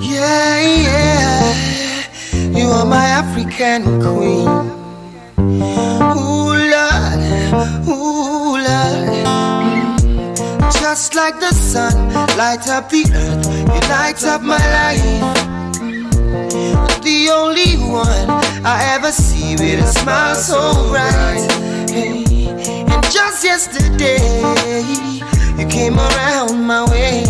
Yeah, yeah, you are my African queen. Ooh, Lord, ooh, Lord. Just like the sun, light up the earth, you light up my life. The only one I ever see with a smile so bright. Hey, and just yesterday, you came around my way.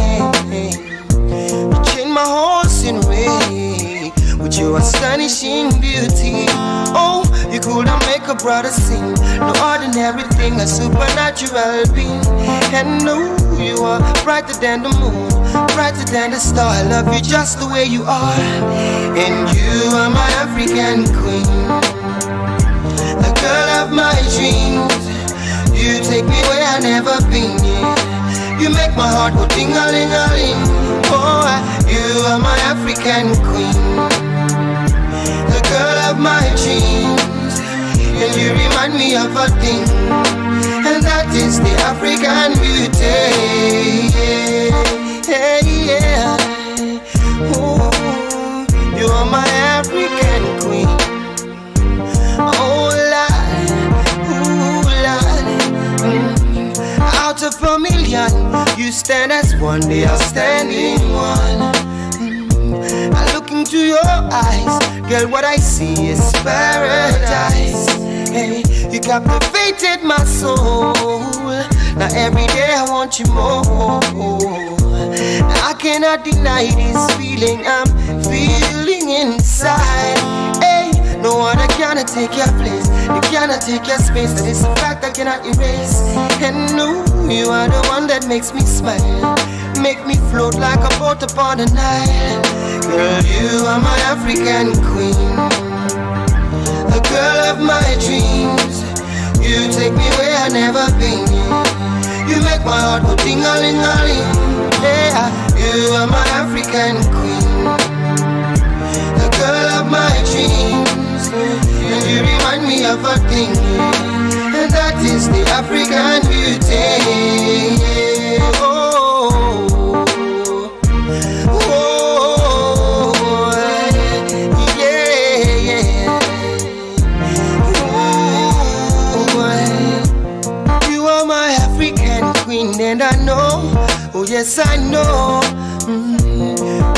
You changed my horse in way with your astonishing beauty. Oh, you couldn't make a brother sing. No ordinary thing, a supernatural being. And no, you are brighter than the moon, brighter than the star. I love you just the way you are. And you are my African queen, the girl of my dreams. You take me where I've never been, yeah. You make my heart go ding-a-ling-a-ling. Oh, you are my African queen, the girl of my dreams. And you remind me of a thing, and that is the African beauty. Yeah, yeah. Ooh, you are my African queen. Oh, Lord, ooh, Lord. Out of a million, you stand as one, they are standing one. I look into your eyes, girl, what I see is paradise. Hey, you captivated my soul. Now every day I want you more. I cannot deny this feeling I'm feeling inside. Hey, no other cannot take your place, you cannot take your space. That is a fact I cannot erase. And no, you are the one that makes me smile, make me float like a boat upon the Nile. Girl, you are my African queen, the girl of my dreams. You take me where I've never been. You make my heart go ding-a-ling-a-ling. Yeah, you are my African queen, the girl of my dreams. And you remind me of a thing, and that is the African beauty. Oh, oh, yeah, yeah. Ooh, you are my African queen, and I know, oh yes I know.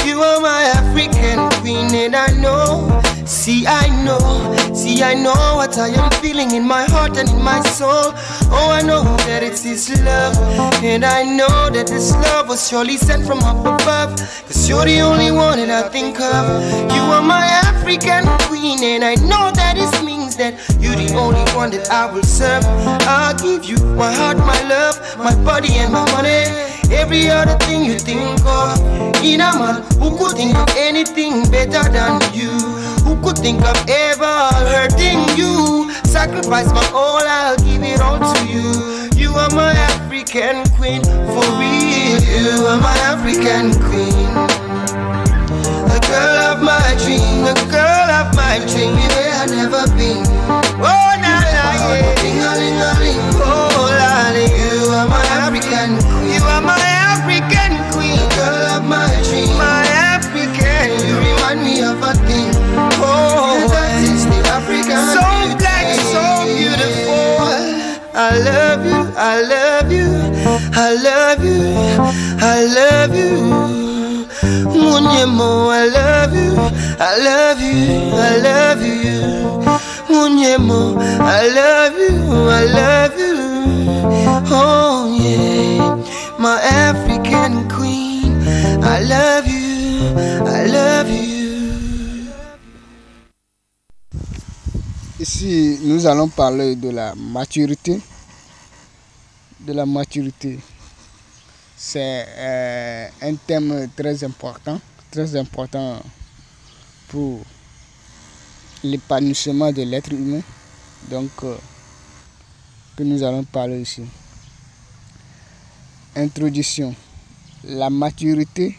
You are my African queen, and I know. See I know what I am feeling in my heart and in my soul. Oh, I know that it's this love, and I know that this love was surely sent from up above. Cause you're the only one that I think of. You are my African queen, and I know that it means that you're the only one that I will serve. I'll give you my heart, my love, my body and my money. Every other thing you think of. In a man who could think of anything better than you, who could think of ever hurting you. Sacrifice my all, I'll give it all to you. You are my African queen, for real. You are my African queen, the girl of my dream, the girl of my dream. Where I've never been. Oh, na na, yeah. Ding-a-ling-a-ling. Oh, lolly. You are my African queen. You are my African queen, the girl of my dream, my African. You remind me of a thing. Oh, that is the African so beauty. Black, so beautiful. I love you, I love you, I love you, I love you. Munyemo, I love you, I love you, I love you. Munyemo, I love you, I love you. Oh yeah, my African queen, I love you, I love you. Ici, nous allons parler de la maturité. De la maturité. C'est un thème très important pour l'épanouissement de l'être humain. Donc, que nous allons parler ici. Introduction. La maturité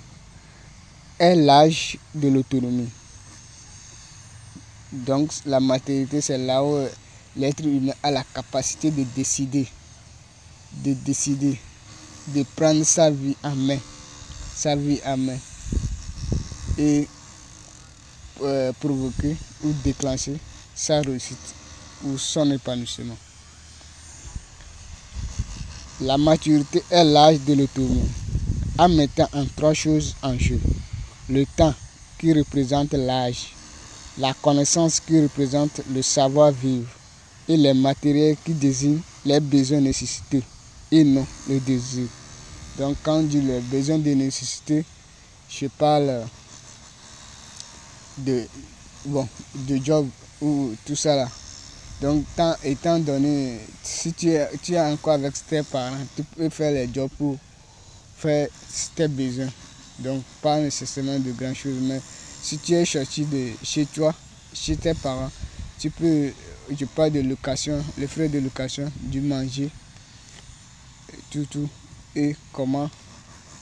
est l'âge de l'autonomie. Donc la maturité, c'est là où l'être humain a la capacité de décider, de prendre sa vie en main, et provoquer ou déclencher sa réussite ou son épanouissement. La maturité est l'âge de l'autonomie, en mettant en 3 choses en jeu. Le temps qui représente l'âge, la connaissance qui représente le savoir-vivre et les matériels qui désignent les besoins nécessités et non le désir. Donc quand on dit les besoins de nécessité, je parle de job ou tout ça là. Donc étant donné, si tu es encore avec tes parents, tu peux faire les jobs pour faire tes besoins. Donc pas nécessairement de grandes choses, mais si tu es sorti de chez toi, chez tes parents, tu peux, je parle de location, les frais de location, du manger, tout, et comment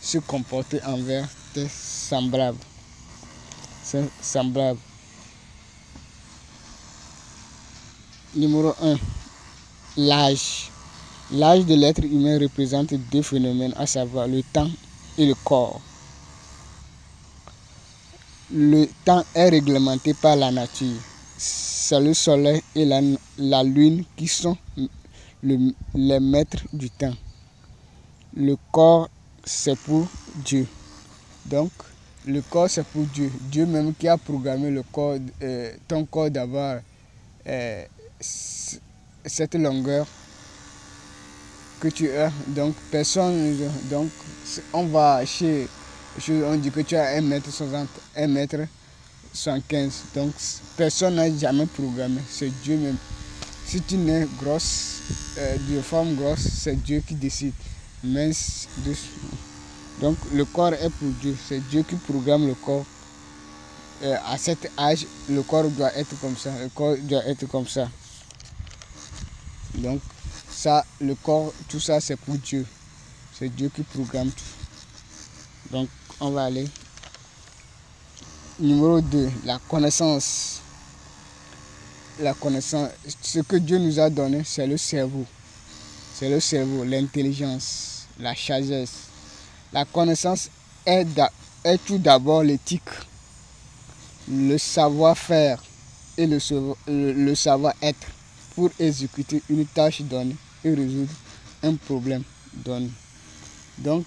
se comporter envers tes semblables. Numéro 1. L'âge. L'âge de l'être humain représente 2 phénomènes, à savoir le temps et le corps. Le temps est réglementé par la nature. C'est le soleil et la lune qui sont les maîtres du temps. Le corps, c'est pour Dieu. Donc, le corps, c'est pour Dieu. Dieu même qui a programmé le corps, ton corps d'avoir cette longueur que tu as. Donc, personne. Donc, on va chez. On dit que tu as 1m60, 1m75. Donc, personne n'a jamais programmé. C'est Dieu même. Si tu nais grosse, de forme grosse, c'est Dieu qui décide. Mais, donc, le corps est pour Dieu. C'est Dieu qui programme le corps. À cet âge, le corps doit être comme ça. Le corps doit être comme ça. Donc, ça, le corps, tout ça, c'est pour Dieu. C'est Dieu qui programme tout. Donc, on va aller. Numéro 2, la connaissance. La connaissance, ce que Dieu nous a donné, c'est le cerveau. C'est le cerveau, l'intelligence, la sagesse. La connaissance est tout d'abord l'éthique, le savoir-faire et le savoir-être pour exécuter une tâche donnée et résoudre un problème donné. Donc,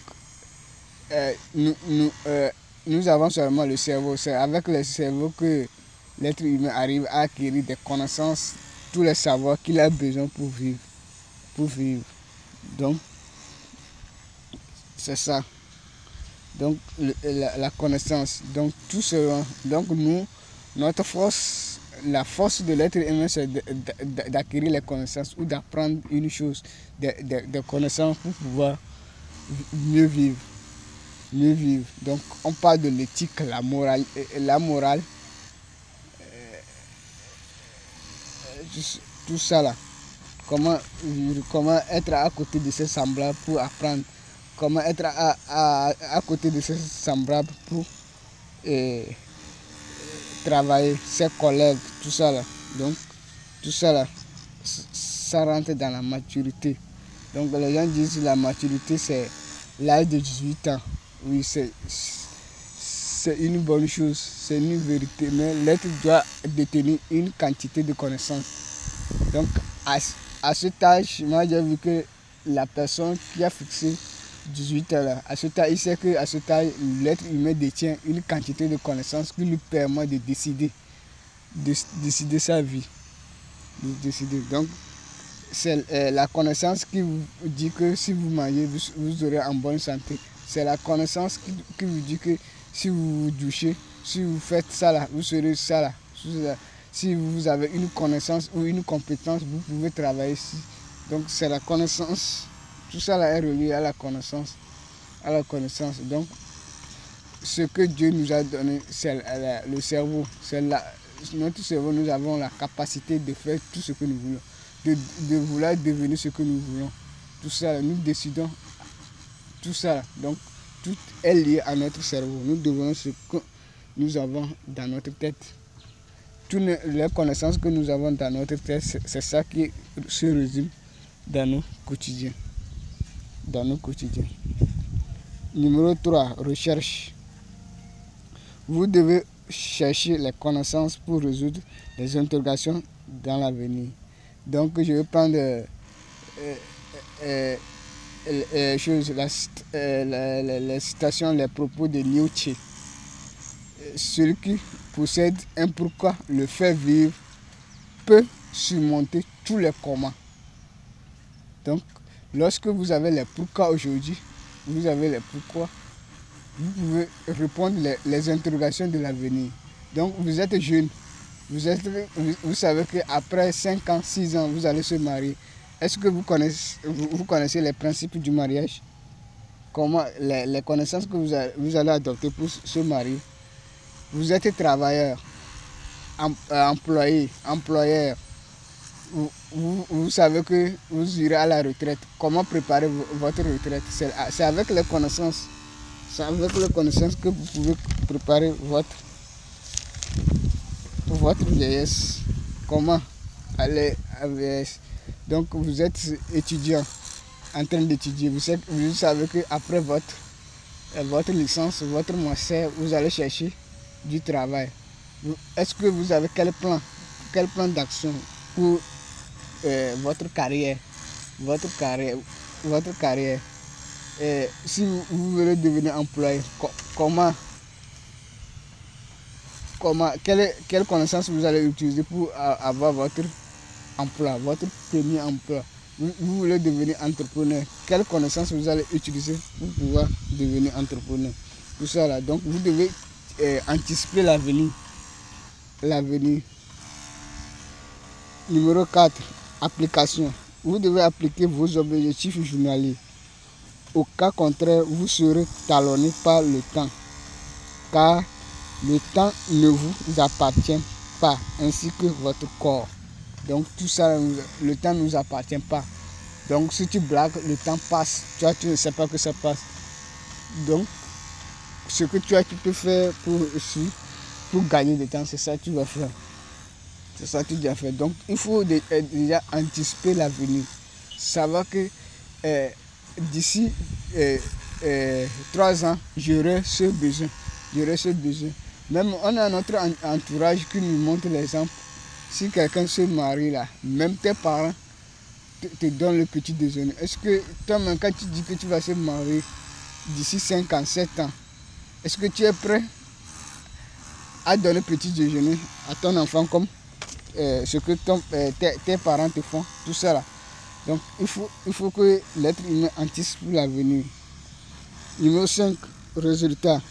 nous avons seulement le cerveau. C'est avec le cerveau que l'être humain arrive à acquérir des connaissances, tous les savoirs qu'il a besoin pour vivre. Donc, c'est ça. Donc, la connaissance. Donc, tout cela. Donc, notre force, la force de l'être humain, c'est d'acquérir les connaissances ou d'apprendre une chose, des connaissances pour pouvoir mieux vivre. Donc, on parle de l'éthique, la morale, tout ça là. Comment être à côté de ses semblables pour apprendre. Comment être à côté de ses semblables pour travailler, ses collègues, tout ça là. Donc, tout ça là, ça rentre dans la maturité. Donc, les gens disent que la maturité, c'est l'âge de 18 ans. Oui, c'est une bonne chose, c'est une vérité, mais l'être doit détenir une quantité de connaissances. Donc, à cet âge, moi j'ai vu que la personne qui a fixé 18 ans, là, à cet âge, il sait qu'à cet âge, l'être humain détient une quantité de connaissances qui lui permet de décider sa vie. Donc, c'est la connaissance qui vous dit que si vous mangez, vous aurez en bonne santé. C'est la connaissance qui vous dit que si vous vous douchez, si vous faites ça là, vous serez ça là. Si vous avez une connaissance ou une compétence, vous pouvez travailler ici. Donc c'est la connaissance. Tout ça là est relié à la connaissance. Donc ce que Dieu nous a donné, c'est le cerveau. Notre cerveau, nous avons la capacité de faire tout ce que nous voulons. De vouloir devenir ce que nous voulons. Tout ça, nous décidons. Tout ça, donc tout est lié à notre cerveau. Nous devenons ce que nous avons dans notre tête. Toutes les connaissances que nous avons dans notre tête, c'est ça qui se résume dans nos quotidiens. Numéro 3, recherche. Vous devez chercher les connaissances pour résoudre les interrogations dans l'avenir. Donc, je vais prendre les citations, les propos de Nietzsche. Celui qui possède un pourquoi le fait vivre peut surmonter tous les comment. Donc, lorsque vous avez les pourquoi aujourd'hui, vous avez les pourquoi, vous pouvez répondre les interrogations de l'avenir. Donc, vous êtes jeune, vous savez qu'après 5 ans, 6 ans, vous allez se marier. Est-ce que vous connaissez les principes du mariage? Comment les connaissances que vous allez adopter pour se marier? Vous êtes travailleur, employeur. Vous savez que vous irez à la retraite. Comment préparer votre retraite? C'est avec les connaissances. C'est avec les connaissances que vous pouvez préparer votre vieillesse. Comment aller à la vieillesse? Donc vous êtes étudiant, en train d'étudier. Vous savez qu'après votre licence, votre master, vous allez chercher du travail. Est-ce que vous avez quel plan d'action pour votre carrière? Si vous voulez devenir employé, quelle connaissance vous allez utiliser pour avoir votre emploi, votre premier emploi? Vous voulez devenir entrepreneur, quelle connaissance vous allez utiliser pour pouvoir devenir entrepreneur? Tout ça là. Donc vous devez anticiper l'avenir. Numéro 4, application. Vous devez appliquer vos objectifs journaliers. Au cas contraire, vous serez talonné par le temps, car le temps ne vous appartient pas, ainsi que votre corps. Donc tout ça, le temps ne nous appartient pas. Donc si tu blagues, le temps passe. Tu ne sais pas que ça passe. Donc ce que tu peux faire pour gagner du temps, c'est ça que tu vas faire. C'est ça que tu dois faire. Donc il faut déjà anticiper l'avenir. Savoir que d'ici 3 ans, j'aurai ce besoin. Même on a notre entourage qui nous montre l'exemple. Si quelqu'un se marie là, même tes parents te donnent le petit déjeuner. Est-ce que toi-même, quand tu dis que tu vas se marier d'ici 5 ans, 7 ans, est-ce que tu es prêt à donner petit déjeuner à ton enfant comme ce que tes parents te font, tout ça là? Donc il faut que l'être humain anticipe l'avenir. Numéro 5, résultat.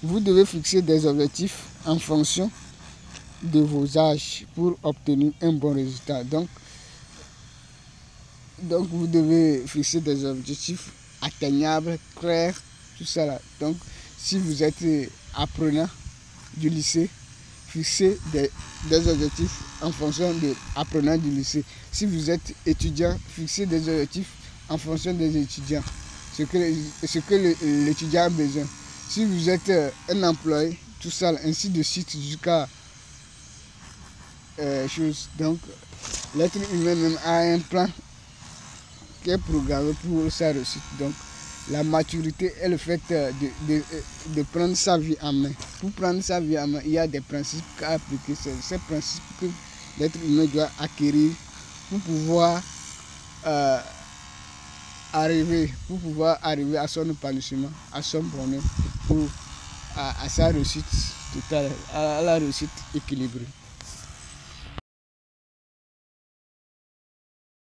Vous devez fixer des objectifs en fonction de vos âges pour obtenir un bon résultat. Donc vous devez fixer des objectifs atteignables, clairs, tout ça là. Donc si vous êtes apprenant du lycée, fixez des objectifs en fonction des apprenants du lycée. Si vous êtes étudiant, fixez des objectifs en fonction des étudiants, ce que l'étudiant a besoin. Si vous êtes un employé, tout ça, ainsi de suite jusqu'à chose. Donc l'être humain même a un plan qui est programmé pour sa réussite. Donc la maturité est le fait de prendre sa vie en main. Pour prendre sa vie en main, il y a des principes à appliquer. C'est ces principes que l'être humain doit acquérir pour pouvoir arriver à son épanouissement, à son bonheur, à sa réussite totale, à la réussite équilibrée.